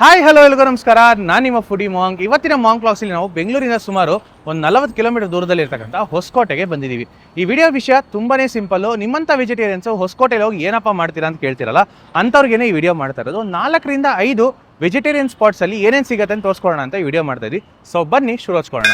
Hi hello ಎಲ್ರಿಗೂ ನಮಸ್ಕಾರ. ನಾನು ನಿಮ್ಮ ಫುಡಿ ಮಾಂಕ್. ಇವತ್ತಿನ ಮಾಂಕ್ ಕ್ಲಾಸಲ್ಲಿ ನಾವು ಬೆಂಗಳೂರಿನ ಸುಮಾರು ಒಂದು 40 ಕಿಲೋಮೀಟರ್ ದೂರದಲ್ಲಿ ಇರ್ತಕ್ಕಂಥ ಹೊಸಕೋಟೆಗೆ ಬಂದಿದ್ದೀವಿ. ಈ ವಿಡಿಯೋ ವಿಷಯ ತುಂಬಾನೇ ಸಿಂಪಲ್ಲು. ನಿಮ್ಮಂಥ ವೆಜಿಟೇರಿಯನ್ಸು ಹೊಸಕೋಟೆಗೆ ಹೋಗಿ ಏನಪ್ಪ ಮಾಡ್ತೀರಾ ಅಂತ ಕೇಳ್ತಿರಲ್ಲ, ಅಂಥವ್ರಿಗೇನೆ ಈ ವಿಡಿಯೋ ಮಾಡ್ತಾ ಇರೋದು. 4 ರಿಂದ 5 ವೆಜಿಟೇರಿಯನ್ ಸ್ಪಾಟ್ಸಲ್ಲಿ ಏನೇನು ಸಿಗುತ್ತೆ ಅಂತ ತೋರಿಸ್ಕೊಳ್ಳೋಣ ಅಂತ ಈ ವಿಡಿಯೋ ಮಾಡ್ತಾ ಇದ್ವಿ. ಸೊ ಬನ್ನಿ ಶುರು ಹಚ್ಕೊಳ್ಳೋಣ.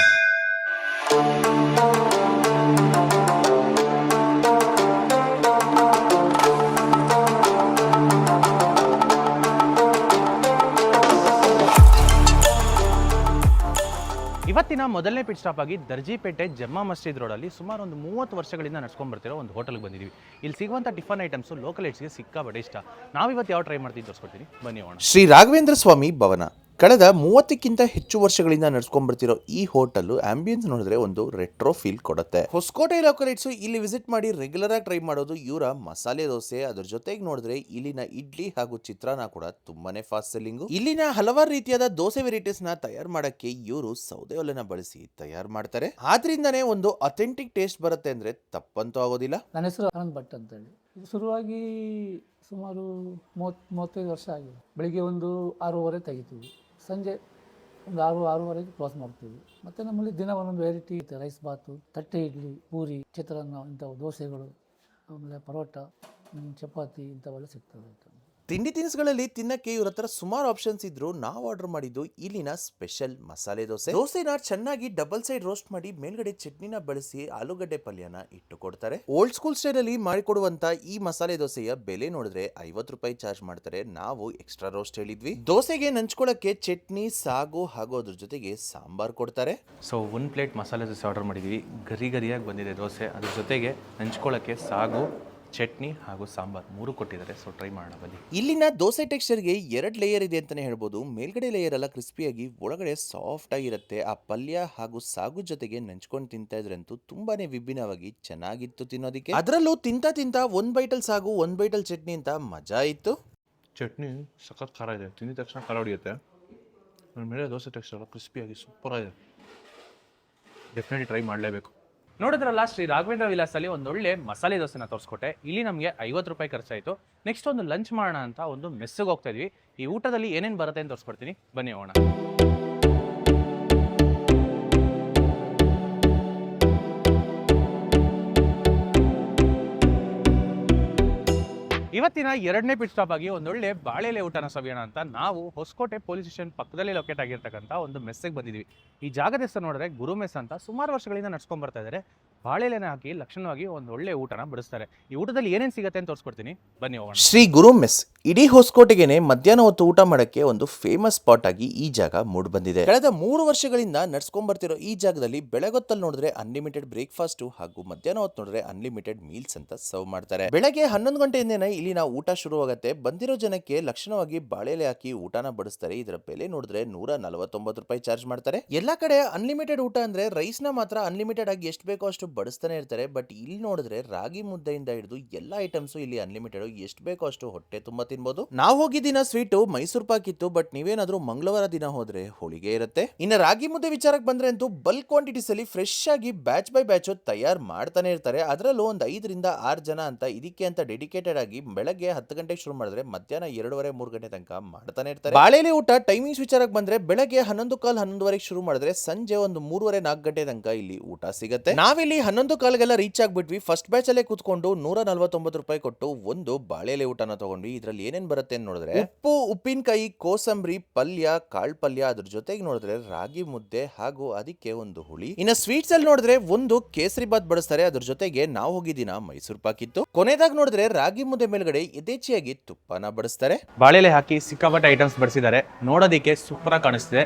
ಇವತ್ತಿನ ಮೊದಲನೇ ಪಿಟ್ ಸ್ಟಾಪ್ ಆಗಿ ದರ್ಜಿಪೇಟೆ ಜಮ್ಮಾ ಮಸ್ಜಿದ್ ರೋಡಲ್ಲಿ ಸುಮಾರು ಒಂದು 30 ವರ್ಷಗಳಿಂದ ನಡ್ಸ್ಕೊಂಡು ಬರ್ತಿರೋ ಒಂದು ಹೋಟೆಲ್ಗೆ ಬಂದಿದ್ದೀವಿ. ಇಲ್ಲಿ ಸಿಗುವಂಥ ಟಿಫನ್ ಐಟಮ್ಸು ಲೋಕಲ್ ಏಟ್ಸ್ಗೆ ಸಿಕ್ಕಾಬಟ್ಟೆ ಇಷ್ಟ. ನಾವಿವತ್ತು ಯಾವ ಟ್ರೈ ಮಾಡ್ತೀವಿ ತೋರಿಸ್ಕೊಡ್ತೀನಿ, ಬನ್ನಿ ಹೋಗೋಣ. ಶ್ರೀ ರಾಘವೇಂದ್ರ ಸ್ವಾಮಿ ಭವನ ಕಳೆದ 30ಕ್ಕಿಂತ ಹೆಚ್ಚು ವರ್ಷಗಳಿಂದ ನಡ್ಸ್ಕೊಂಡ್ಬರ್ತಿರೋ ಈ ಹೋಟೆಲ್ ಆಂಬಿಯನ್ಸ್ ನೋಡಿದ್ರೆ ಒಂದು ರೆಟ್ರೋ ಫೀಲ್ ಕೊಡುತ್ತೆ. ಹೊಸಕೋಟೆ ಲೋಕಲೈಟ್ಸ್ ಇಲ್ಲಿ ವಿಸಿಟ್ ಮಾಡಿ ರೆಗ್ಯುಲರ್ ಆಗಿ ಟ್ರೈ ಮಾಡೋದು ಇವರ ಮಸಾಲೆ ದೋಸೆ. ಅದ್ರ ಜೊತೆಗೆ ನೋಡಿದ್ರೆ ಇಲ್ಲಿನ ಇಡ್ಲಿ ಹಾಗೂ ಚಿತ್ರಾನ್ನ ಕೂಡ ತುಂಬಾನೇ ಫಾಸ್ಟ್ ಸೆಲ್ಲಿಂಗ್. ಇಲ್ಲಿನ ಹಲವಾರು ರೀತಿಯಾದ ದೋಸೆ ವೆರೈಟೀಸ್ ನ ತಯಾರು ಮಾಡಕ್ಕೆ ಇವರು ಸೌದೆ ಒಲೆನ ಬಳಸಿ ತಯಾರು ಮಾಡ್ತಾರೆ. ಆದ್ರಿಂದಾನೇ ಒಂದು ಅಥೆಂಟಿಕ್ ಟೇಸ್ಟ್ ಬರುತ್ತೆ ಅಂದ್ರೆ ತಪ್ಪಂತೂ ಆಗೋದಿಲ್ಲ. ನನ್ನ ಹೆಸರು ಆನಂದ್ ಭಟ್ ಅಂತೇಳಿ. ಇದು ಶುರುವಾಗಿ ಸುಮಾರು 35 ವರ್ಷ ಆಗಿದೆ. ಬೆಳಿಗ್ಗೆ ಒಂದು 6:30 ತೆಗಿತೀವಿ, ಸಂಜೆ ಒಂದು 6-6:30 ಕ್ಲೋಸ್ ಮಾಡ್ತೀವಿ. ಮತ್ತು ನಮ್ಮಲ್ಲಿ ದಿನ ಒಂದೊಂದು ವೆರೈಟಿ ಇರುತ್ತೆ. ರೈಸ್ ಬಾತು, ತಟ್ಟೆ ಇಡ್ಲಿ, ಪೂರಿ, ಚಿತ್ರಾನ್ನ, ಇಂಥವು ದೋಸೆಗಳು, ಆಮೇಲೆ ಪರೋಟ, ಚಪಾತಿ ಇಂಥವೆಲ್ಲ ಸಿಗ್ತದೆ. ತಿಂಡಿ ತಿನಿಸುಗಳಲ್ಲಿ ತಿನ್ನಕ್ಕೆ ಇವ್ರ ಹತ್ರ ಸುಮಾರು ಆಪ್ಷನ್ಸ್ ಇದ್ರು ನಾವು ಆರ್ಡರ್ ಮಾಡಿದ್ದು ಇಲ್ಲಿನ ಸ್ಪೆಷಲ್ ಮಸಾಲೆ ದೋಸೆ. ದೋಸೆನ ಚೆನ್ನಾಗಿ ಡಬಲ್ ಸೈಡ್ ರೋಸ್ಟ್ ಮಾಡಿ ಮೇಲ್ಗಡೆ ಚಟ್ನಿನ ಬಳಸಿ ಆಲೂಗಡ್ಡೆ ಪಲ್ಯನ ಇಟ್ಟು ಕೊಡ್ತಾರೆ. ಓಲ್ಡ್ ಸ್ಕೂಲ್ ಸ್ಟೈಲ್ ಅಲ್ಲಿ ಮಾಡಿಕೊಡುವಂತ ಈ ಮಸಾಲೆ ದೋಸೆಯ ಬೆಲೆ ನೋಡಿದ್ರೆ 50 ರೂಪಾಯಿ ಚಾರ್ಜ್ ಮಾಡ್ತಾರೆ. ನಾವು ಎಕ್ಸ್ಟ್ರಾ ರೋಸ್ಟ್ ಹೇಳಿದ್ವಿ. ದೋಸೆಗೆ ನಂಚ್ಕೊಳ್ಳಕ್ಕೆ ಚಟ್ನಿ, ಸಾಗು ಹಾಗೂ ಅದ್ರ ಜೊತೆಗೆ ಸಾಂಬಾರ್ ಕೊಡ್ತಾರೆ. So 1 plate masala dosa order ಮಾಡಿದ್ದೀವಿ. ಗರಿಯಾಗಿ ಬಂದಿದೆ ದೋಸೆ. ಅದ್ರ ಜೊತೆಗೆ ನಂಚ್ಕೊಳ್ಳೋಕ್ಕೆ ಸಾಗು, ಚಟ್ನಿ ಹಾಗೂ ಸಾಂಬಾರ್ 3 ಕೊಟ್ಟಿದ್ದಾರೆ. ಸೊ ಟ್ರೈ ಮಾಡೋಣ ಬನ್ನಿ. ಇಲ್ಲಿನ ದೋಸೆ ಟೆಕ್ಸ್ಚರ್ಗೆ 2 ಲೇಯರ್ ಇದೆ ಅಂತಾನೆ ಹೇಳ್ಬೋದು. ಮೇಲ್ಗಡೆ ಲೇಯರ್ ಎಲ್ಲ ಕ್ರಿಸ್ಪಿಯಾಗಿ, ಒಳಗಡೆ ಸಾಫ್ಟ್ ಆಗಿರುತ್ತೆ. ಆ ಪಲ್ಯ ಹಾಗೂ ಸಾಗು ಜೊತೆಗೆ ನೆಂಚ್ಕೊಂಡು ತಿಂತಾ ಇದ್ರಂತೂ ತುಂಬಾನೇ ವಿಭಿನ್ನವಾಗಿ ಚೆನ್ನಾಗಿತ್ತು ತಿನ್ನೋದಕ್ಕೆ. ಅದರಲ್ಲೂ ತಿಂತಾ 1 ಬೈಟಲ್ ಸಾಗು, 1 ಬೈಟಲ್ ಚಟ್ನಿ ಅಂತ ಮಜಾ ಇತ್ತು. ಚಟ್ನಿ ಸಖತ್ ಖಾರ ಇದೆ, ತಿಂದಿದ ತಕ್ಷಣ ಖಾರ ಹೊಡಿಯುತ್ತೆ. ಮೇಲೆ ದೋಸೆ ಟೆಕ್ಸ್ಚರ್ ಕ್ರಿಸ್ಪಿಯಾಗಿ ಸೂಪರ್ ಆಗಿದೆ. ಡೆಫಿನೆಟ್ಲಿ ಟ್ರೈ ಮಾಡಲೇಬೇಕು. ನೋಡಿದ್ರಲ್ಲ, ಶ್ರೀ ರಾಘವೇಂದ್ರ ವಿಲಾಸಲ್ಲಿ ಒಂದೊಳ್ಳೆ ಮಸಾಲೆ ದೋಸೆನ ತೋರಿಸ್ಕೊಟ್ಟೆ. ಇಲ್ಲಿ ನಮಗೆ 50 ರೂಪಾಯಿ ಖರ್ಚಾಯಿತು. ನೆಕ್ಸ್ಟ್ ಒಂದು ಲಂಚ್ ಮಾಡೋಣ ಅಂತ ಒಂದು ಮೆಸ್ಸಿಗೆ ಹೋಗ್ತಾ ಇದ್ವಿ. ಈ ಊಟದಲ್ಲಿ ಏನೇನು ಬರುತ್ತೆ ಅಂತ ತೋರಿಸ್ಕೊಡ್ತೀನಿ, ಬನ್ನಿ ಹೋಗೋಣ. ಇವತ್ತಿನ 2ನೇ ಪಿಟ್ ಸ್ಟಾಪ್ ಆಗಿ ಒಂದೊಳ್ಳೆ ಬಾಳೆಲೆ ಊಟನ ಸವಿಯೋಣ ಅಂತ ನಾವು ಹೊಸಕೋಟೆ ಪೊಲೀಸ್ ಸ್ಟೇಷನ್ ಪಕ್ಕದಲ್ಲಿ ಲೊಕೇಟ್ ಆಗಿರ್ತಕ್ಕಂಥ ಒಂದು ಮೆಸ್ಸಿಗೆ ಬಂದಿದ್ದೀವಿ. ಈ ಜಾಗದ ಹೆಸರು ನೋಡಿದ್ರೆ ಗುರು ಮೆಸ್ ಅಂತ. ಸುಮಾರು ವರ್ಷಗಳಿಂದ ನಡ್ಸ್ಕೊಂಡ್ ಬರ್ತಾ ಇದ್ದಾರೆ. ಬಾಳೆಲೆನ ಹಾಕಿ ಲಕ್ಷಣವಾಗಿ ಒಂದು ಒಳ್ಳೆ ಊಟನ ಬಡಿಸ್ತಾರೆ. ಈ ಊಟದಲ್ಲಿ ಏನೇನು ಸಿಗುತ್ತೆ ಅಂತ ತೋರಿಸ್ಕೊಡ್ತೀನಿ, ಬನ್ನಿ ಹೋಗೋಣ. ಶ್ರೀ ಗುರು ಮೆಸ್ ಇಡೀ ಹೊಸಕೋಟೆಗೆನೆ ಮಧ್ಯಾಹ್ನ ಹೊತ್ತು ಊಟ ಮಾಡಕ್ಕೆ ಒಂದು ಫೇಮಸ್ ಸ್ಪಾಟ್ ಆಗಿ ಈ ಜಾಗ ಮೂಡ್ ಬಂದಿದೆ. ಕಳೆದ 3 ವರ್ಷಗಳಿಂದ ನಡ್ಸ್ಕೊಂಡ್ ಬರ್ತಿರೋ ಈ ಜಾಗದಲ್ಲಿ ಬೆಳಗೊತ್ತಲ್ಲಿ ನೋಡಿದ್ರೆ ಅನ್ಲಿಮಿಟೆಡ್ ಬ್ರೇಕ್ಫಾಸ್ಟ್ ಹಾಗೂ ಮಧ್ಯಾಹ್ನ ಹೊತ್ತು ನೋಡಿದ್ರೆ ಅನ್ಲಿಮಿಟೆಡ್ ಮೀಲ್ಸ್ ಅಂತ ಸರ್ವ್ ಮಾಡ್ತಾರೆ. ಬೆಳಗ್ಗೆ 11 ಗಂಟೆಯಿಂದನೇ ಇಲ್ಲಿನ ಊಟ ಶುರುವಾಗುತ್ತೆ. ಬಂದಿರೋ ಜನಕ್ಕೆ ಲಕ್ಷಣವಾಗಿ ಬಾಳೆಲೆ ಹಾಕಿ ಊಟನ ಬಡಿಸ್ತಾರೆ. ಇದರ ಬೆಲೆ ನೋಡಿದ್ರೆ 149 ರೂಪಾಯಿ ಚಾರ್ಜ್ ಮಾಡ್ತಾರೆ. ಎಲ್ಲಾ ಕಡೆ ಅನ್ಲಿಮಿಟೆಡ್ ಊಟ ಅಂದ್ರೆ ರೈಸ್ ನ ಮಾತ್ರ ಅನ್ಲಿಮಿಟೆಡ್ ಆಗಿ ಎಷ್ಟು ಬೇಕೋ ಅಷ್ಟು ಬಡಿಸ್ತಾನೆ ಇರ್ತಾರೆ. ಬಟ್ ಇಲ್ಲಿ ನೋಡಿದ್ರೆ ರಾಗಿ ಮುದ್ದೆಯಿಂದ ಹಿಡಿದು ಎಲ್ಲಾ ಐಟಮ್ಸ್ ಇಲ್ಲಿ ಅನ್ಲಿಮಿಟೆಡ್, ಎಷ್ಟು ಬೇಕೋ ಅಷ್ಟು ಹೊಟ್ಟೆ ತುಂಬಾ ತಿನ್ಬಹುದು. ನಾವು ಹೋಗಿ ದಿನ ಸ್ವೀಟ್ ಮೈಸೂರು ಪಾಕ್ ಇತ್ತು. ಬಟ್ ನೀವೇನಾದ್ರೂ ಮಂಗಳವಾರ ದಿನ ಹೋದ್ರೆ ಹೋಳಿಗೆ ಇರುತ್ತೆ. ಇನ್ನು ರಾಗಿ ಮುದ್ದೆ ವಿಚಾರಕ್ಕೆ ಬಂದ್ರೆ ಅಂತೂ ಬಲ್ಕ್ ಕ್ವಾಂಟಿಟೀಸ್ ಅಲ್ಲಿ ಫ್ರೆಶ್ ಆಗಿ ಬ್ಯಾಚ್ ಬೈ ಬ್ಯಾಚ್ ತಯಾರು ಮಾಡ್ತಾನೆ ಇರ್ತಾರೆ. ಅದರಲ್ಲೂ ಒಂದು 5 ರಿಂದ 6 ಜನ ಅಂತ ಇದಕ್ಕೆ ಅಂತ ಡೆಡಿಕೇಟೆಡ್ ಆಗಿ ಬೆಳಗ್ಗೆ 10 ಗಂಟೆಗೆ ಶುರು ಮಾಡಿದ್ರೆ ಮಧ್ಯಾಹ್ನ 2:30-3 ಗಂಟೆ ತನಕ ಮಾಡ್ತಾನೆ ಇರ್ತಾರೆ. ಬಾಳೆಲೆ ಊಟ ಟೈಮಿಂಗ್ಸ್ ವಿಚಾರಕ್ಕೆ ಬಂದ್ರೆ ಬೆಳಗ್ಗೆ 11:15-11:30 ಶುರು ಮಾಡಿದ್ರೆ ಸಂಜೆ ಒಂದು 3:30-4 ಗಂಟೆ ತನಕ ಇಲ್ಲಿ ಊಟ ಸಿಗುತ್ತೆ. ನಾವಿಲ್ಲಿ 11:15 ರೀಚ್ ಆಗ್ಬಿಟ್ವಿ. ಫಸ್ಟ್ ಬ್ಯಾಚ್ ಅಲ್ಲೇ ಕೂತ್ಕೊಂಡು 149 ರೂಪಾಯಿ ಕೊಟ್ಟು ಒಂದು ಬಾಳೆಲೆ ಊಟನ ತಗೊಂಡ್ವಿ. ಇದ್ರಲ್ಲಿ ಏನೇನ್ ಬರುತ್ತೆ ಅಂತ ನೋಡಿದ್ರೆ ಉಪ್ಪು, ಉಪ್ಪಿನಕಾಯಿ, ಕೋಸಂಬರಿ, ಪಲ್ಯ, ಕಾಳ್ ಪಲ್ಯ, ಅದ್ರ ಜೊತೆಗೆ ನೋಡಿದ್ರೆ ರಾಗಿ ಮುದ್ದೆ ಹಾಗೂ ಅದಕ್ಕೆ ಒಂದು ಹುಳಿ. ಇನ್ನ ಸ್ವೀಟ್ಸ್ ಅಲ್ಲಿ ನೋಡಿದ್ರೆ ಒಂದು ಕೇಸರಿ ಬಾತ್ ಬಡಿಸ್ತಾರೆ. ಅದ್ರ ಜೊತೆಗೆ ನಾವು ಹೋಗಿದ್ದೀನ ಮೈಸೂರು ಪಾಕ್ ಇತ್ತು. ಕೊನೆದಾಗ ನೋಡಿದ್ರೆ ರಾಗಿ ಮುದ್ದೆ ಮೇಲ್ಗಡೆ ಯಥೇಚ್ಛಿಯಾಗಿ ತುಪ್ಪನ ಬಡಿಸ್ತಾರೆ. ಬಾಳೆಲೆ ಹಾಕಿ ಸಿಕ್ಕಾಪಟ್ಟೆ ಐಟಮ್ಸ್ ಬಡಿಸಿದ್ದಾರೆ. ನೋಡೋದಕ್ಕೆ ಸೂಪರ್ ಆಗಿ ಕಾಣಿಸ್ತಿದೆ.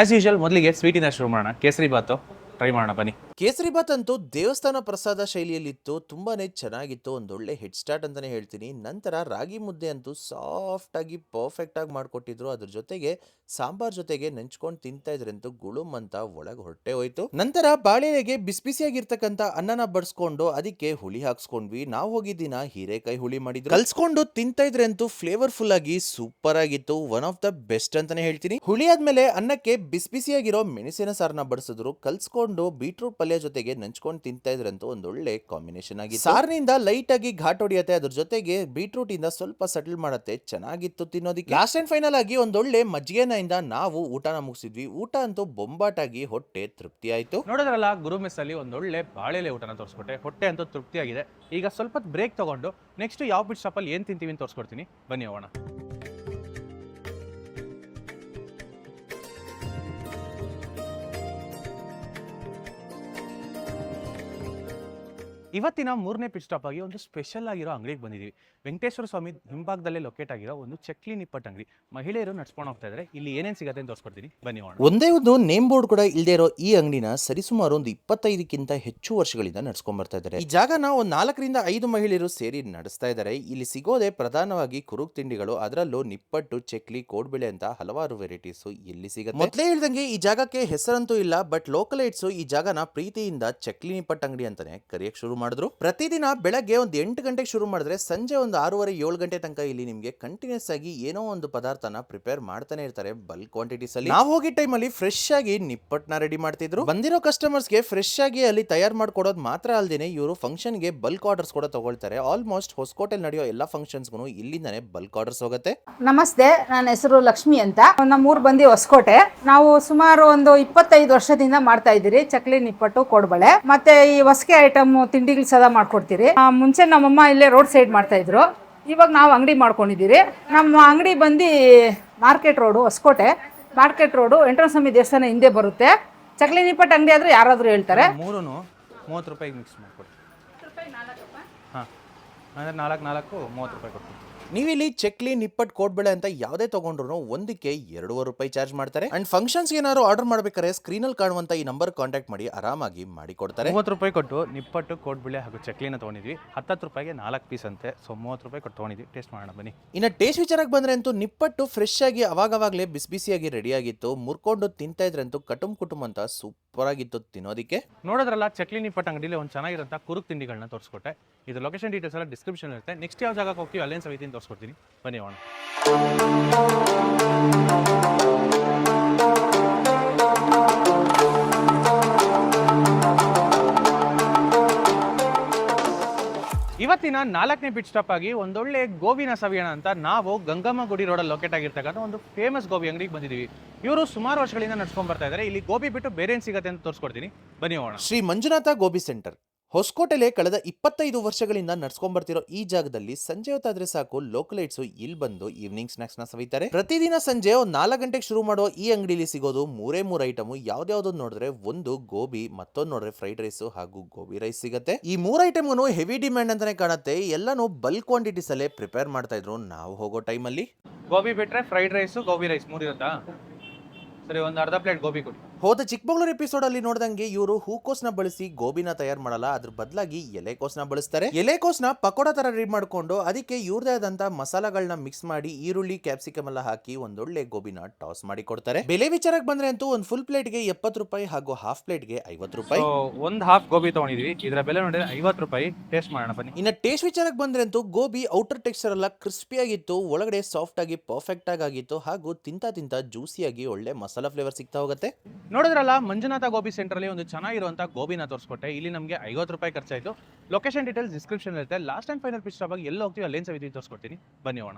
ಆಸ್ ಯೂಶುವಲ್ ಮೊದಲಿಗೆ ಸ್ವೀಟಿಂದ ಶುರು ಮಾಡೋಣ. ಕೇಸರಿ ಬಾತು ಟ್ರೈ ಮಾಡೋಣ ಬನ್ನಿ. ಕೇಸರಿ ಬಾತ್ ಅಂತೂ ದೇವಸ್ಥಾನ ಪ್ರಸಾದ ಶೈಲಿಯಲ್ಲಿತ್ತು. ತುಂಬಾನೇ ಚೆನ್ನಾಗಿತ್ತು. ಒಂದೊಳ್ಳೆ ಹೆಡ್ ಸ್ಟಾರ್ಟ್ ಅಂತಾನೆ ಹೇಳ್ತೀನಿ. ನಂತರ ರಾಗಿ ಮುದ್ದೆ ಅಂತೂ ಸಾಫ್ಟ್ ಆಗಿ ಪರ್ಫೆಕ್ಟ್ ಆಗಿ ಮಾಡ್ಕೊಟ್ಟಿದ್ರು. ಅದ್ರ ಜೊತೆಗೆ ಸಾಂಬಾರ್ ಜೊತೆಗೆ ನೆಂಚ್ಕೊಂಡು ತಿಂತಾ ಇದ್ರಂತೂ ಗುಳುಮ್ ಅಂತ ಒಳಗೆ ಹೊಟ್ಟೆ ಹೋಯ್ತು. ನಂತರ ಬಾಳೆಲೆಗೆ ಬಿಸಿಯಾಗಿರ್ತಕ್ಕಂಥ ಅನ್ನನ ಬಡಿಸ್ಕೊಂಡು ಅದಕ್ಕೆ ಹುಳಿ ಹಾಕ್ಸ್ಕೊಂಡ್ವಿ. ನಾವು ಹೋಗಿದ್ದಿನ ಹೀರೆಕಾಯಿ ಹುಳಿ ಮಾಡಿದ್ರು. ಕಲ್ಸ್ಕೊಂಡು ತಿಂತಾ ಇದ್ರಂತೂ ಫ್ಲೇವರ್ಫುಲ್ ಆಗಿ ಸೂಪರ್ ಆಗಿತ್ತು. ಒನ್ ಆಫ್ ದ ಬೆಸ್ಟ್ ಅಂತಾನೆ ಹೇಳ್ತೀನಿ. ಹುಳಿ ಆದ್ಮೇಲೆ ಅನ್ನಕ್ಕೆ ಬಿಸಿಯಾಗಿರೋ ಮೆಣಸಿನ ಸಾರನ್ನ ಬಡಿಸಿದ್ರು. ಕಲ್ಸ್ಕೊಂಡು ಹಾಕೊಂಡು ಬೀಟ್ರೂಟ್ ಪಲ್ಯ ಜೊತೆಗೆ ನಂಚ್ಕೊಂಡು ತಿಂತಾ ಇದ್ರಂತೂ ಒಂದೊಳ್ಳೆ ಕಾಂಬಿನೇಷನ್ ಆಗಿ ಸಾರಿನಿಂದ ಲೈಟ್ ಆಗಿ ಘಾಟ್ ಹೊಡಿಯತ್ತೆ, ಅದ್ರ ಜೊತೆಗೆ ಬೀಟ್ರೂಟ್ ಇಂದ ಸ್ವಲ್ಪ ಸಟಲ್ ಮಾಡತ್ತೆ, ಚೆನ್ನಾಗಿತ್ತು ತಿನ್ನೋದಿಕ್ಕೆ. ಲಾಸ್ಟ್ ಅಂಡ್ ಫೈನಲ್ ಆಗಿ ಒಂದೊಳ್ಳೆ ಮಜ್ಜಿಗೆನಿಂದ ನಾವು ಊಟನ ಮುಗಿಸಿದ್ವಿ. ಊಟ ಅಂತೂ ಬೊಂಬಾಟಾಗಿ ಹೊಟ್ಟೆ ತೃಪ್ತಿ ಆಯ್ತು. ನೋಡಿದ್ರಲ್ಲ, ಗುರು ಮೆಸ್ ಅಲ್ಲಿ ಒಂದೊಳ್ಳೆ ಬಾಳೆಲೆ ಊಟನ ತೋರಿಸ್ಕೊಟ್ಟೆ, ಹೊಟ್ಟೆ ಅಂತೂ ತೃಪ್ತಿಯಾಗಿದೆ. ಈಗ ಸ್ವಲ್ಪ ಬ್ರೇಕ್ ತಗೊಂಡು ನೆಕ್ಸ್ಟ್ ಯಾವ ಬಿಟ್ ಶಾಪಲ್ಲಿ ಏನು ತಿಂತೀವಿ ಅಂತ ತೋರಿಸ್ಕೊಡ್ತೀನಿ, ಬನ್ನಿ ಹೋಗೋಣ. ಇವತ್ತಿನ ಮೂರನೇ ಪಿಟ್ ಸ್ಟಾಪ್ ಆಗಿ ಒಂದು ಸ್ಪೆಷಲ್ ಆಗಿರೋ ಅಂಗಡಿಗೆ ಬಂದಿದ್ದೀವಿ. ವೆಂಕಟೇಶ್ವರ ಸ್ವಾಮಿ ಹಿಂಭಾಗದಲ್ಲೇ ಲೊಕೇಟ್ ಆಗಿರೋ ಒಂದು ಚಕ್ಲಿ ನಿಪ್ಪಟ್ಟು ಅಂಗಡಿ. ಮಹಿಳೆಯರು ನಡ್ಸ್ಕೊಂಡು ಹೋಗ್ತಾ ಇದ್ದಾರೆ. ಇಲ್ಲಿ ಏನೇನು ಸಿಗುತ್ತೆ ಅಂತ ತೋರಿಸ್ಕೊಡ್ತೀನಿ, ಬನ್ನಿ ಹೋಗೋಣ. ಒಂದೇ ಒಂದು ನೇಮ್ ಬೋರ್ಡ್ ಕೂಡ ಇಲ್ಲದೆ ಇರೋ ಈ ಅಂಗಡಿನ ಸರಿಸುಮಾರು ಒಂದು 25ಕ್ಕಿಂತ ಹೆಚ್ಚು ವರ್ಷಗಳಿಂದ ನಡ್ಸ್ಕೊಂಡ್ ಬರ್ತಾ ಇದ್ದಾರೆ. ಈ ಜಾಗನ ಒಂದು 4 ರಿಂದ 5 ಮಹಿಳೆಯರು ಸೇರಿ ನಡೆಸ್ತಾ ಇದ್ದಾರೆ. ಇಲ್ಲಿ ಸಿಗೋದೆ ಪ್ರಧಾನವಾಗಿ ಕುರುಕ್ ತಿಂಡಿಗಳು, ಅದರಲ್ಲೂ ನಿಪ್ಪಟ್ಟು, ಚಕ್ಲಿ, ಕೋಡ್ಬೆಳೆ ಅಂತ ಹಲವಾರು ವೆರೈಟೀಸ್ ಇಲ್ಲಿ ಸಿಗುತ್ತೆ. ಮೊದಲೇ ಹೇಳ್ದಂಗೆ ಈ ಜಾಗಕ್ಕೆ ಹೆಸರಂತೂ ಇಲ್ಲ, ಬಟ್ ಲೋಕಲೈಟ್ಸ್ ಈ ಜಾಗನ ಪ್ರೀತಿಯಿಂದ ಚಕ್ಲಿ ನಿಪ್ಪಟ್ಟು ಅಂಗಡಿ ಅಂತಾನೆ ಕರೆಯಕ್ ಶುರು ಮಾಡಿದ್ರು. ಪ್ರತಿದಿನ ಬೆಳಗ್ಗೆ ಒಂದು 8 ಗಂಟೆಗೆ ಶುರು ಮಾಡಿದ್ರೆ ಸಂಜೆ ಒಂದು 6:30-7 ಗಂಟೆ ತನಕ ಇಲ್ಲಿ ನಿಮ್ಗೆ ಕಂಟಿನ್ಯೂಸ್ ಆಗಿ ಏನೋ ಒಂದು ಪದಾರ್ಥನ ಪ್ರಿಪೇರ್ ಮಾಡ್ತಾನೆ ಇರ್ತಾರೆ ಬಲ್ಕ್ ಕ್ವಾಂಟಿಟೀಸ್ ಅಲ್ಲಿ. ನಾವು ಹೋಗಿ ಟೈಮ್ ಅಲ್ಲಿ ಫ್ರೆಶ್ ಆಗಿ ನಿಪ್ಪಟ್ನ ರೆಡಿ ಮಾಡ್ತಿದ್ರು. ಬಂದಿರೋ ಕಸ್ಟಮರ್ಸ್ ಗೆ ಫ್ರೆಶ್ ಆಗಿ ಅಲ್ಲಿ ತಯಾರು ಮಾಡ್ಕೊಡೋದು ಮಾತ್ರ ಅಲ್ದೇನೆ ಇವರು ಫಂಕ್ಷನ್ ಗೆ ಬಲ್ಕ್ ಆರ್ಡರ್ಸ್ ಕೂಡ ತಗೊಳ್ತಾರೆ. ಆಲ್ಮೋಸ್ಟ್ ಹೊಸಕೋಟೆಲ್ ನಡೆಯೋ ಎಲ್ಲಾ ಫಂಕ್ಷನ್ಸ್ ಗೂ ಇಲ್ಲಿಂದಾನೆ ಬಲ್ಕ್ ಆರ್ಡರ್ಸ್ ಹೋಗುತ್ತೆ. ನಮಸ್ತೆ, ನನ್ನ ಹೆಸರು ಲಕ್ಷ್ಮಿ ಅಂತ. ನಮ್ಮೂರು ಬಂದು ಹೊಸಕೋಟೆ. ನಾವು ಸುಮಾರು ಒಂದು 25 ವರ್ಷದಿಂದ ಮಾಡ್ತಾ ಇದ್ದೀರಿ ಚಕ್ಲಿ, ನಿಪ್ಪಟ್ಟು, ಕೋಡ್ಬಳೆ ಮತ್ತೆ ಈ ಹೊಸಕೆ ಐಟಮ್ ತಿಂಡಿಗಳು ಸದಾ ಮಾಡ್ಕೊಡ್ತೀರಿ. ಮುಂಚೆ ನಮ್ಮಮ್ಮ ಇಲ್ಲೇ ರೋಡ್ ಸೈಡ್ ಮಾಡ್ತಾ ಇದ್ರು. ಇವಾಗ ನಾವು ಅಂಗಡಿ ಮಾಡ್ಕೊಂಡಿದ್ದೀರಿ. ನಮ್ಮ ಅಂಗಡಿ ಬಂದು market road, Hosakote market road, Venkateshwara Swamy ದೇವಸ್ಥಾನ ಹಿಂದೆ ಬರುತ್ತೆ. ಚಕ್ಲಿ ನಿಪ್ಪಟ್ಟು ಅಂಗಡಿ ಆದ್ರೆ ಯಾರಾದ್ರೂ ಹೇಳ್ತಾರೆ. ಮೂರನ್ನು 30 ರೂಪಾಯಿಗೆ ಮಿಕ್ಸ್ ಮಾಡ್ಕೊಡಿ. ಹಾಂ, ಅಂದರೆ 4 30 ರೂಪಾಯಿ ಕೊಡ್ತೀವಿ. ನೀವಿಲ್ಲಿ ಚಕ್ಲಿ, ನಿಪ್ಪಟ್ಟು, ಕೋಡ್ಬೆಳೆ ಅಂತ ಯಾವುದೇ ತಗೊಂಡ್ರು ಒಂದಕ್ಕೆ 2.5 ರೂಪಾಯಿ ಚಾರ್ಜ್ ಮಾಡ್ತಾರೆ. ಅಂಡ್ ಫಂಕ್ಷನ್ಸ್ ಏನಾದ್ರು ಆರ್ಡರ್ ಮಾಡ್ಬೇಕಾದ್ರೆ ಸ್ಕ್ರೀನ್ ಅಲ್ಲಿ ಕಾಣುವಂತ ಈ ನಂಬರ್ ಕಾಂಟ್ಯಾಕ್ಟ್ ಮಾಡಿ ಆರಾಮಾಗಿ ಮಾಡಿ ಕೊಡ್ತಾರೆ. 30 ರೂಪಾಯಿ ಕೊಟ್ಟು ನಿಪ್ಪಟ್ಟು, ಕೋಡ್ಬೆಳೆ ಹಾಗೂ ಚಕ್ಲಿನ ತೊಗೊಂಡಿದ್ವಿ. 10 ರೂಪಾಯಿಗೆ 4 ಪೀಸ್ ಅಂತೆ. ಸೊ 30 ರೂಪಾಯಿ ಕೊಟ್ಟು ತೊಗೊಂಡಿದ್ವಿ. ಟೇಸ್ಟ್ ಮಾಡೋಣ ಬನ್ನಿ. ಇನ್ನು ಟೇಸ್ಟ್ ವಿಚಾರಕ್ಕೆ ಬಂದ್ರೆ ಅಂತೂ ನಿಪ್ಪಟ್ಟು ಫ್ರೆಶ್ ಆಗಿ ಅವಾಗವಾಗಲೇ ಬಿಸಿ ಬಿಸಿಯಾಗಿ ರೆಡಿ ಆಗಿತ್ತು. ಮುರ್ಕೊಂಡು ತಿಂತಾ ಇದ್ರಂತೂ ಕುಟುಂಬ ಅಂತ ಸೂಪರ್ ಆಗಿತ್ತು ತಿನ್ನೋದಿಕ್ಕೆ. ನೋಡೋದ್ರಲ್ಲ, ಚಕ್ಲಿ ನಿಪ್ಪಟ್ಟು ಅಂಗಡಿಲಿ ಒಂದು ಚೆನ್ನಾಗಿರೋಂಥ ಕುರುಕ್ ತಿಂಡಿಗಳನ್ನ ತೋರಿಸ್ಕೊಟ್ಟೆ. ಇದು ಲೊಕೇಶನ್ ಡೀಟೇಲ್ಸ್ ಎಲ್ಲ ಡಿಸ್ಕ್ರಿಪ್ಷನ್ ಇರುತ್ತೆ. ನೆಕ್ಸ್ಟ್ ಯಾವ ಜಾಗಕ್ಕೆ ಹೋಗ್ತೀವಿ ಅಲ್ಲೇನು ಸವಿತೀನಿ ತೋರಿಸ್ಕೊಡ್ತೀನಿ, ಬನ್ನಿ ಹೋಗೋಣ. ಇವತ್ತಿನ 4ನೇ ಬಿಟ್ ಸ್ಟಾಪ್ ಆಗಿ ಒಂದೊಳ್ಳೆ ಗೋಬಿನ ಸವಿಯೋಣ ಅಂತ ನಾವು ಗಂಗಮ್ಮ ಗುಡಿ ರೋಡಲ್ಲಿ ಲೊಕೇಟ್ ಆಗಿರ್ತಕ್ಕಂಥ ಒಂದು ಫೇಮಸ್ ಗೋಬಿ ಅಂಗಡಿಗೆ ಬಂದಿದ್ದೀವಿ. ಇವರು ಸುಮಾರು ವರ್ಷಗಳಿಂದ ನಡ್ಸ್ಕೊಂಡ್ ಬರ್ತಾ ಇದ್ದಾರೆ. ಇಲ್ಲಿ ಗೋಬಿ ಬಿಟ್ಟು ಬೇರೆ ಏನು ಸಿಗುತ್ತೆ ಅಂತ ತೋರಿಸ್ಕೊಡ್ತೀನಿ, ಬನ್ನಿ ಹೋಗೋಣ. ಶ್ರೀ ಮಂಜುನಾಥ ಗೋಬಿ ಸೆಂಟರ್ ಹೊಸಕೋಟೆಲೆ ಕಳೆದ 25 ವರ್ಷಗಳಿಂದ ನಡ್ಸ್ಕೊಂಡ್ಬರ್ತಿರೋ ಈ ಜಾಗದಲ್ಲಿ ಸಂಜೆ ಹೊತ್ತಾದ್ರೆ ಸಾಕು ಲೋಕಲೈಟ್ಸ್ ಇಲ್ಲಿ ಬಂದು ಈವ್ನಿಂಗ್ ಸ್ನಾಕ್ಸ್ ನ ಸವಿತಾರೆ. ಪ್ರತಿದಿನ ಸಂಜೆ ಒಂದು 4 ಗಂಟೆಗೆ ಶುರು ಮಾಡೋ ಈ ಅಂಗಡಿಲಿ ಸಿಗೋದು 3 ಐಟಮ್. ಯಾವ್ದಾವ್ದು ನೋಡಿದ್ರೆ ಒಂದು ಗೋಬಿ, ಮತ್ತೊಂದು ನೋಡ್ರೆ ಫ್ರೈಡ್ ರೈಸ್ ಹಾಗೂ ಗೋಬಿ ರೈಸ್ ಸಿಗುತ್ತೆ. ಈ 3 ಐಟಮ್ ಹೆವಿ ಡಿಮ್ಯಾಂಡ್ ಅಂತಾನೆ ಕಾಣುತ್ತೆ. ಎಲ್ಲಾನು ಬಲ್ಕ್ ಕ್ವಾಂಟಿಟೀಸ್ ಅಲ್ಲೇ ಪ್ರಿಪೇರ್ ಮಾಡ್ತಾ ಇದ್ರು. ನಾವು ಹೋಗೋ ಟೈಮ್ ಅಲ್ಲಿ ಗೋಬಿ ಬಿಟ್ರೆ ಫ್ರೈಡ್ ರೈಸ್, ಗೋಬಿ ರೈಸ್ 3 ಇರುತ್ತಾ? ಸರಿ, ಒಂದು ಅರ್ಧ ಪ್ಲೇಟ್ ಗೋಬಿ ಕೊಡಿ. ಹೋದ ಚಿಕ್ಕಮಗಳೂರು ಎಪಿಸೋಡ್ ಅಲ್ಲಿ ನೋಡಿದಂಗೆ ಇವರು ಹೂಕೋಸ್ನ ಬಳಸಿ ಗೋಬಿನ ತಯಾರು ಮಾಡಲ್ಲ, ಅದ್ರ ಬದಲಾಗಿ ಎಲೆಕೋಸ್ನ ಬಳಸ್ತಾರೆ. ಎಲೆಕೋಸ್ನ ಪಕೋಡ ತರ ರೆಡಿ ಮಾಡ್ಕೊಂಡು ಅದಕ್ಕೆ ಇವ್ರದೇ ಆದಂತ ಮಸಾಲಾಗಳನ್ನ ಮಿಕ್ಸ್ ಮಾಡಿ ಈರುಳ್ಳಿ, ಕ್ಯಾಪ್ಸಿಕಮ್ ಎಲ್ಲ ಹಾಕಿ ಒಂದೊಳ್ಳೆ ಗೋಬಿನ ಟಾಸ್ ಮಾಡಿ ಕೊಡ್ತಾರೆ. ಬೆಲೆ ವಿಚಾರಕ್ಕೆ ಬಂದ್ರೆ ಅಂತೂ ಒಂದು ಫುಲ್ ಪ್ಲೇಟ್ಗೆ 70 ರೂಪಾಯಿ ಹಾಗೂ ಹಾಫ್ ಪ್ಲೇಟ್ಗೆ 50 ರೂಪಾಯಿ. ಒಂದು ಹಾಫ್ ಗೋಬಿ ತಗೊಂಡಿದ್ವಿ. ಇದರ ಬೆಲೆ ನೋಡಿದ್ರೆ 50 ರೂಪಾಯಿ. ಟೇಸ್ಟ್ ಮಾಡೋಣ ಬನ್ನಿ. ಇನ್ನು ಟೇಸ್ಟ್ ವಿಚಾರಕ್ಕೆ ಬಂದ್ರೆ ಅಂತೂ ಗೋಬಿ ಔಟರ್ ಟೆಕ್ಸ್ಚರ್ ಎಲ್ಲ ಕ್ರಿಸ್ಪಿ ಆಗಿತ್ತು, ಒಳಗಡೆ ಸಾಫ್ಟ್ ಆಗಿ ಪರ್ಫೆಕ್ಟ್ ಆಗಿತ್ತು ಹಾಗೂ ತಿಂತ ಜ್ಯೂಸಿಯಾಗಿ ಒಳ್ಳೆ ಮಸಾಲಾ ಫ್ಲೇವರ್ ಸಿಗ್ತಾ ಹೋಗುತ್ತೆ. ನೋಡಿದ್ರಲ್ಲ, ಮಂಜುನಾಥ ಗೋಬಿ ಸೆಂಟರ್ ಅಲ್ಲಿ ಒಂದು ಚೆನ್ನಾಗಿರುವಂತ ಗೋಬಿನ ತೋರಿಸ್ಕೊಟ್ಟೆ. ಇಲ್ಲಿ ನಮಗೆ 50 ರೂಪಾಯಿ ಖರ್ಚಾಯಿತು. ಲೊಕೇಶನ್ ಡೀಟೇಲ್ಸ್ ಡಿಸ್ಕ್ರಿಪ್ಷನ್ ಇರುತ್ತೆ. Last and final pitch stop ಆಗಿ ಎಲ್ಲಿ ಹೋಗ್ತೀವಿ ಅಲ್ಲೇನು ಸವಿತೀವಿ ತೋರಿಸ್ಕೊಡ್ತೀನಿ, ಬನ್ನಿ ಹೋಗೋಣ.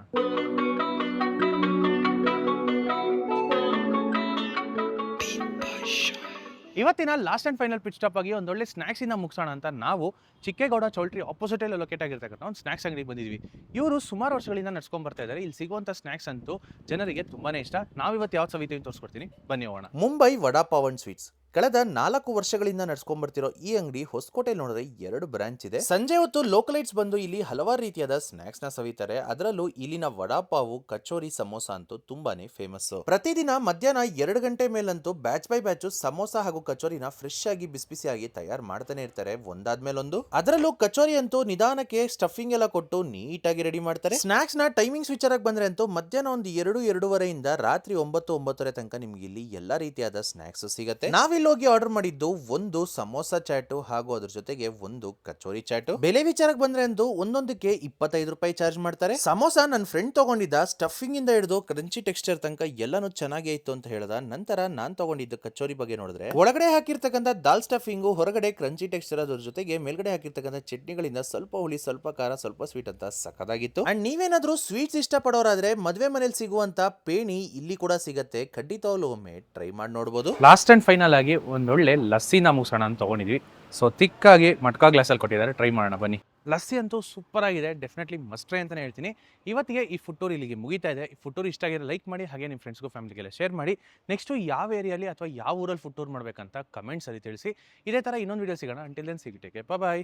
ಇವತ್ತಿನ last and final pitch stop ಆಗಿ ಒಂದೊಳ್ಳೆ ಸ್ನಾಕ್ಸ್ ಇಂದ ಮುಗಿಸೋಣ ಅಂತ ನಾವು ಚಿಕ್ಕೇಗೌಡ ಚೌಲ್ಟ್ರಿ ಆಪೋಸಿಟ್ ಅಲ್ಲಿ ಲೊಕೇಟ್ ಆಗಿರ್ತಕ್ಕಂಥ ಒಂದು ಸ್ನಾಕ್ಸ್ ಅಂಗಡಿಗೆ ಬಂದಿದ್ವಿ. ಇವರು ಸುಮಾರು ವರ್ಷಗಳಿಂದ ನಡ್ಸ್ಕೊಂಡ್ ಬರ್ತಾ ಇದ್ದಾರೆ. ಇಲ್ಲಿ ಸಿಗುವಂತ ಸ್ನಾಕ್ಸ್ ಅಂತೂ ಜನರಿಗೆ ತುಂಬಾನೇ ಇಷ್ಟ. ನಾವಿವತ್ತು ಯಾವ್ದು ಸವಿತೀವಿ ತೋರಿಸ್ಕೊಡ್ತೀನಿ, ಬನ್ನಿ ಹೋಗೋಣ. ಮುಂಬೈ ವಡಾಪಾವ್ ಅಂಡ್ ಸ್ವೀಟ್ಸ್ ಕಳೆದ 4 ವರ್ಷಗಳಿಂದ ನಡ್ಸ್ಕೊಂಡ್ಬರ್ತಿರೋ ಈ ಅಂಗಡಿ ಹೊಸಕೋಟೆಲ್ ನೋಡಿದ್ರೆ 2 ಬ್ರಾಂಚ್ ಇದೆ. ಸಂಜೆ ಹೊತ್ತು ಲೋಕಲೈಟ್ಸ್ ಬಂದು ಇಲ್ಲಿ ಹಲವಾರು ರೀತಿಯಾದ ಸ್ನಾಕ್ಸ್ ನ ಸವಿತಾರೆ. ಅದರಲ್ಲೂ ಇಲ್ಲಿನ ವಡಾಪಾವು, ಕಚೋರಿ, ಸಮೋಸ ಅಂತೂ ತುಂಬಾನೇ ಫೇಮಸ್. ಪ್ರತಿದಿನ ಮಧ್ಯಾಹ್ನ 2 ಗಂಟೆ ಮೇಲಂತೂ ಬ್ಯಾಚ್ ಬೈ ಬ್ಯಾಚ್ ಸಮೋಸ ಹಾಗೂ ಕಚೋರಿನ ಫ್ರೆಶ್ ಆಗಿ ಬಿಸಿ ತಯಾರು ಮಾಡ್ತಾನೆ ಇರ್ತಾರೆ, ಒಂದಾದ್ಮೇಲೆ ಒಂದು. ಅದರಲ್ಲೂ ಕಚೋರಿ ಅಂತೂ ನಿಧಾನಕ್ಕೆ ಸ್ಟಫಿಂಗ್ ಎಲ್ಲ ಕೊಟ್ಟು ನೀಟಾಗಿ ರೆಡಿ ಮಾಡ್ತಾರೆ. ಸ್ನಾಕ್ಸ್ ನ ಟೈಮಿಂಗ್ಸ್ ವಿಚಾರಕ್ಕೆ ಬಂದ್ರೆ ಅಂತೂ ಮಧ್ಯಾಹ್ನ ಒಂದು 2-2:30 ಇಂದ ರಾತ್ರಿ 9-9:30 ತನಕ ನಿಮ್ಗೆ ಇಲ್ಲಿ ಎಲ್ಲಾ ರೀತಿಯಾದ ಸ್ನಾಕ್ಸ್ ಸಿಗುತ್ತೆ. ನಾವಿಲ್ಲಿ ನಾನಿಲ್ಲಿ ಹೋಗಿ ಆರ್ಡರ್ ಮಾಡಿದ್ದು ಒಂದು ಸಮೋಸಾ ಚಾಟು ಹಾಗೂ ಅದ್ರ ಜೊತೆಗೆ ಒಂದು ಕಚೋರಿ ಚಾಟು. ಬೆಲೆ ವಿಚಾರಕ್ಕೆ ಬಂದ್ರೆ ಅಂದು ಒಂದೊಂದಕ್ಕೆ 25 ರೂಪಾಯಿ ಚಾರ್ಜ್ ಮಾಡ್ತಾರೆ. ಸಮೋಸ ನನ್ನ ಫ್ರೆಂಡ್ ತಗೊಂಡಿದ್ದ ಸ್ಟಫಿಂಗ್ ಇಂದ ಹಿಡಿದು ಕ್ರಂಚಿ ಟೆಕ್ಸ್ಚರ್ ತನಕ ಎಲ್ಲಾನು ಚೆನ್ನಾಗೇ ಇತ್ತು ಅಂತ ಹೇಳ್ದ. ನಂತರ ನಾನ್ ತಗೊಂಡಿದ್ದ ಕಚೋರಿ ಬಗ್ಗೆ ನೋಡಿದ್ರೆ ಒಳಗಡೆ ಹಾಕಿರ್ತಕ್ಕಂಥ ದಾಲ್ ಸ್ಟಫಿಂಗು, ಹೊರಗಡೆ ಕ್ರಂಚಿ ಟೆಕ್ಸ್ಚರ್, ಅದ್ರ ಜೊತೆಗೆ ಮೇಲ್ಗಡೆ ಹಾಕಿರ್ತಕ್ಕಂಥ ಚಟ್ನಿಗಳಿಂದ ಸ್ವಲ್ಪ ಹುಳಿ, ಸ್ವಲ್ಪ ಖಾರ, ಸ್ವಲ್ಪ ಸ್ವೀಟ್ ಅಂತ ಸಖತ್ತಾಗಿತ್ತು. ಅಂಡ್ ನೀವೇನಾದ್ರೂ ಸ್ವೀಟ್ಸ್ ಇಷ್ಟ ಪಡೋರಾದ್ರೆ ಮದ್ವೆ ಮನೇಲಿ ಸಿಗುವಂತ ಪೇಣಿ ಇಲ್ಲಿ ಕೂಡ ಸಿಗತ್ತೆ. ಖಂಡಿತವಾಗ್ಲೂ ಒಮ್ಮೆ ಟ್ರೈ ಮಾಡಿ ನೋಡಬಹುದು. ಲಾಸ್ಟ್ ಅಂಡ್ ಫೈನಲ್ ಆಗಿ ಒಂದೊಳ್ಳೆ ಲಸ್ಸಿನ ಮುಗಿಸೋಣ ಅಂತ ತೊಗೊಂಡಿದ್ವಿ. ಸೊ ತಿಕ್ಕಾಗಿ ಮಟ್ಕಾ ಗ್ಲಾಸಲ್ಲಿ ಕೊಟ್ಟಿದ್ದಾರೆ, ಟ್ರೈ ಮಾಡೋಣ ಬನ್ನಿ. ಲಸ್ಸಿ ಅಂತೂ ಸೂಪರ್ ಆಗಿದೆ, ಡೆಫಿನೆಟ್ಲಿ ಮಸ್ಟ್ ಟ್ರೈ ಅಂತಲೇ ಹೇಳ್ತೀನಿ. ಇವತ್ತಿಗೆ ಈ ಫುಡ್ ಟೂರ್ ಇಲ್ಲಿಗೆ ಮುಗಿತಾ ಇದೆ. ಈ ಫುಡ್ ಟೂರ್ ಇಷ್ಟ ಆಗಿರೋ ಲೈಕ್ ಮಾಡಿ, ಹಾಗೆ ನಿಮ್ಮ ಫ್ರೆಂಡ್ಸ್ಗೂ ಫ್ಯಾಮಿಲಿಗೆಲ್ಲ ಶೇರ್ ಮಾಡಿ. ನೆಕ್ಸ್ಟು ಯಾವ ಏರಿಯಲ್ಲಿ ಅಥವಾ ಯಾವ ಊರಲ್ಲಿ ಫುಡ್ ಟೂರ್ ಮಾಡಬೇಕಂತ ಕಮೆಂಟ್ಸಲ್ಲಿ ತಿಳಿಸಿ. ಇದೇ ಥರ ಇನ್ನೊಂದು ವೀಡಿಯೋ ಸಿಗೋಣ. ಅಂಟಿಲ್ ದೆನ್ ಸಿಗಿ, ಟೇಕ್ ಕೇರ್, ಬಾಯ್.